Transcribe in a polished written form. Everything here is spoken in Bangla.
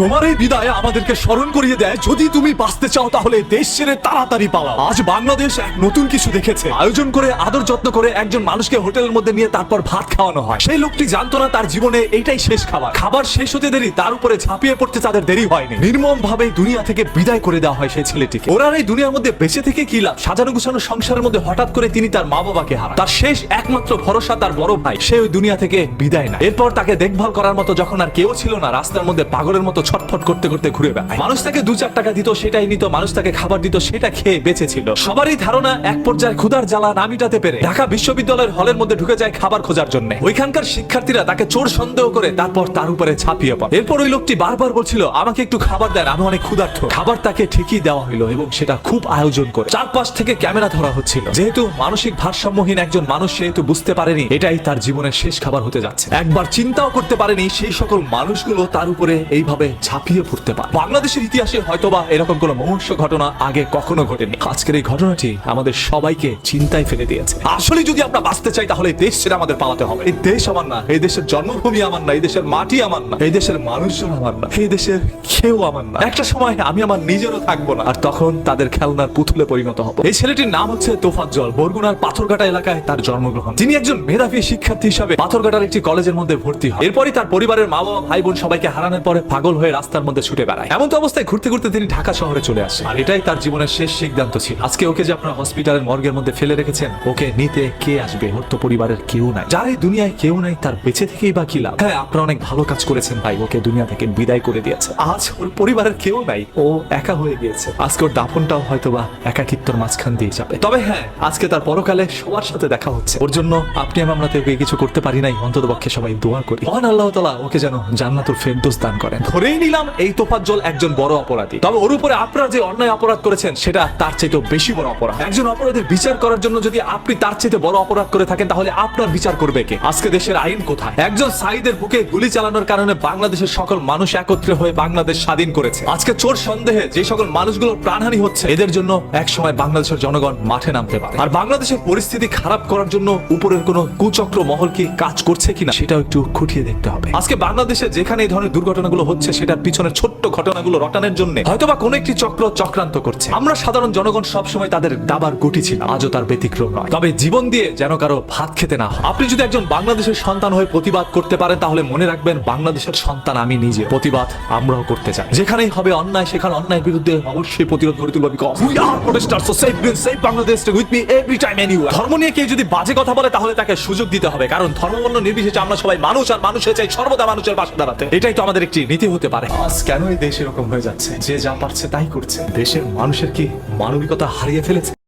তোমার এই বিদায় আমাদেরকে স্মরণ করিয়ে দেয়, যদি তুমি বাঁচতে চাও তাহলে দেশ ছেড়ে তাড়াতাড়ি পালাও। আজ বাংলাদেশ এক নতুন কিছু দেখেছে। আয়োজন করে আদর যত্ন করে একজন মানুষকে হোটেলের মধ্যে নিয়ে তারপর ভাত খাওয়ানো হয়। সেই লোকটি জানতো না তার জীবনে এইটাই শেষ খাবার। খাবার শেষ হতে দেরি, তার উপরে ঝাঁপিয়ে পড়তে তাদের দেরি হয়নি। নির্মম ভাবে দুনিয়া থেকে বিদায় করে দেওয়া হয় সেই ছেলেটিকে। ওরা এই দুনিয়ার মধ্যে বেঁচে থেকে কি লাভ? সাজানো গুছানো সংসারের মধ্যে হঠাৎ করে তিনি তার মা বাবাকে হারান। তার শেষ একমাত্র ভরসা তার বড় ভাই, সে ওই দুনিয়া থেকে বিদায় নেয়। এরপর তাকে দেখভাল করার মতো যখন আর কেউ ছিল না, রাস্তার মধ্যে পাগলের মতো ছটফট করতে করতে ঘুরে বেড়ায়। মানুষ তাকে 2-4 টাকা দিত, সেটাই নিত। মানুষ তাকে খাবার দিত, সেটা খেয়ে বেঁচে ছিল। সবারই ধারণা এক পর্যায়ে ক্ষুধার জ্বালা না মিটাতে পেরে ঢাকা বিশ্ববিদ্যালয়ের হলের মধ্যে ঢুকে যায় খাবার খোঁজার জন্য। ওইখানকার শিক্ষার্থীরা তাকে চোর সন্দেহ করে তারপর তার উপরে ঝাঁপিয়ে পড়ে। এরপর ওই লোকটি বারবার বলছিল, আমাকে একটু খাবার দেন, আমি অনেক ক্ষুধার্ত। খাবার তাকে ঠিকই দেওয়া হলো এবং সেটা খুব আয়োজন করে। চারপাশ থেকে ক্যামেরা ধরা হচ্ছিল। যেহেতু মানসিক ভারসাম্যহীন একজন মানুষ, সেহেতু বুঝতে পারেনি এটাই তার জীবনের শেষ খাবার হতে যাচ্ছে। একবার চিন্তাও করতে পারেনি সেই সকল মানুষগুলো তার উপরে এইভাবে ঝাঁপিয়ে পড়তে পারে। বাংলাদেশের ইতিহাসে হয়তোবা এরকম কোনো মুহূর্ত ঘটনা আগে কখনো ঘটেনি। আজকের এই ঘটনাটি আমাদের সবাইকে চিন্তায় ফেলে দিয়েছে। আসলে যদি আমরা বাঁচতে চাই তাহলে এই দেশ ছেড়ে আমাদের পালাতে হবে। এই দেশ আমার না, এই দেশের জন্মভূমি আমার না, এই দেশের মাটি আমার না, এই দেশের মানুষজন আমার না, এই দেশের কেউ আমার না। একটা সময় আমি আমার নিজেরও থাকবো না, আর তখন তাদের খেলনার পুতুলে পরিণত হবো। এই ছেলেটির নাম হচ্ছে তোফাজ্জল। বরগুনার পাথরঘাটা এলাকায় তার জন্মগ্রহণ। তিনি একজন মেধাবী শিক্ষার্থী হিসাবে পাথরঘাটার একটি কলেজের মধ্যে ভর্তি হয়। এরপরই তার পরিবারের মা বাবা ভাই বোন সবাইকে হারানোর পরে পাগল হয়ে রাস্তার মধ্যে ছুটে বেড়ায়। এমন তো অবস্থায় ঘুরতে ঘুরতে তিনি ঢাকা শহরে চলে আসে, আর এটাই তার জীবনের শেষ সিদ্ধান্ত ছিল। আজকে ওকে যে আপনারা হসপিটালের মর্গের মধ্যে ফেলে রেখেছেন, ওকে নিতে কে আসবে? ওর তো পরিবারের কেউ নাই। যার এই দুনিয়ায় কেউ নাই, তার বেঁচে থেকেই বা কি লাভ? হ্যাঁ, আপনারা অনেক ভালো কাজ করেছেন ভাই, ওকে দুনিয়া থেকে বিদায় করে দিয়েছে। আজ ওর পরিবারের কেউ নাই, ও একা হয়ে গিয়েছে। আজকে ওর দাফনটাও হয়তোবা একাকিত্বর মাঝখান দিয়ে যাবে। তবে হ্যাঁ, আজকে তার পরকালে সবার সাথে দেখা হচ্ছে। ওর জন্য আপনি আমরা ওকে কিছু করতে পারি নাই, অন্তত পক্ষে সবাই দোয়া করি মহান আল্লাহ তাআলা ওকে যেন জান্নাতুল ফেরদৌস দান করেন। ধরেই নিলাম এই তোফাজ্জল একজন বড় অপরাধী, তবে ওর উপরে আপনারা যে অন্যায় অপরাধ করেছেন সেটা তার চাইতে বেশি বড় অপরাধ। একজন অপরাধের বিচার করার জন্য যদি আপনি তার চাইতে বড় অপরাধ করে থাকেন, তাহলে আপনার বিচার করবে কে? আজকে দেশের আইন কোথায়? একজন সাইদের বুকে গুলি চালানোর কারণে বাংলাদেশের সকল মানুষ একত্রে হয়ে বাংলাদেশ স্বাধীন করেছে। আজকে চোর সন্দেহে যে সকল মানুষগুলোর প্রাণহানি হচ্ছে, এদের জন্য এক সময় বাংলাদেশের জনগণ মাঠে নামতে পারে। আর বাংলাদেশের পরিস্থিতি খারাপ করার জন্য উপরের কোনো কুচক্র মহল কি কাজ করছে কিনা সেটাও একটু খুঁটিয়ে দেখতে হবে। আজকে বাংলাদেশে যেখানে এই ধরনের দুর্ঘটনাগুলো হচ্ছে, সেটার পিছনের ছোট্ট ঘটনাগুলো রটানোর জন্য হয়তোবা কোন একটি চক্র চক্রান্ত করছে। আমরা সাধারণ জনগণ সবসময় তাদের দাবার গুটি ছিলাম, আজও তার ব্যতিক্রম নয়। তবে জীবন দিয়ে যেন কারো ভাত খেতে না হয়। আপনি যদি একজন বাংলাদেশের সন্তান হয়ে প্রতিবাদ করতে পারেন, তাহলে মনে রাখবেন বাংলাদেশের সন্তান আমি নিজে। প্রতিবাদ আমরাও করতে চাই। যেখানেই হবে অন্যায়, সেখানে অন্যায়ের বিরুদ্ধে অবশ্যই প্রতিরোধ গড়ে তুলব। Because we are protesters, so save green, save Bangladesh, with me every time anywhere. ধর্ম নিয়ে কেউ যদি বাজে কথা বলে, তাহলে তাকে সুযোগ দিতে হবে, কারণ ধর্মবর্ণ নির্বিশেষে আমরা সবাই মানুষ, আর মানুষের চাই সর্বদা মানুষের পাশে দাঁড়াতে। এটাই তো আমাদের একটি নীতি হতে পারে। আজ কেন এই দেশ এরকম হয়ে যাচ্ছে? যে যা পারছে তাই করছে। দেশের মানুষের কি মানবিকতা হারিয়ে ফেলেছে?